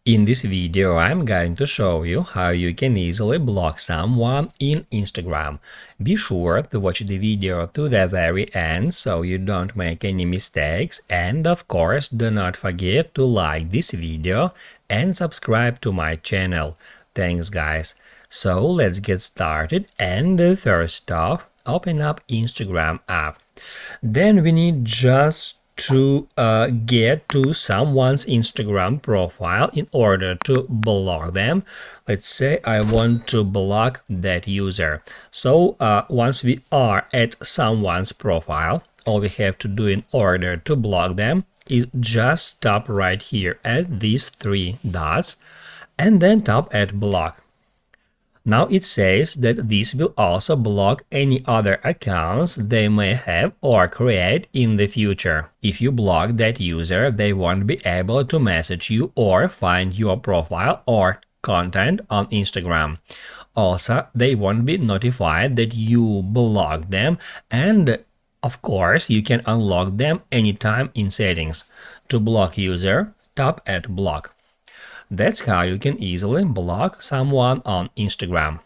In this video, I'm going to show you how you can easily block someone in Instagram. Be sure to watch the video to the very end so you don't make any mistakes, and of course do not forget to like this video and subscribe to my channel. Thanks guys. So let's get started, and first off, open up Instagram app. Then we need just to get to someone's Instagram profile in order to block them. Let's say I want to block that user. So once we are at someone's profile, all we have to do in order to block them is just tap right here at these three dots and then tap at block. Now it says that this will also block any other accounts they may have or create in the future. If you block that user, they won't be able to message you or find your profile or content on Instagram. Also, they won't be notified that you blocked them, and of course, you can unlock them anytime in settings. To block user, tap at block. That's how you can easily block someone on Instagram.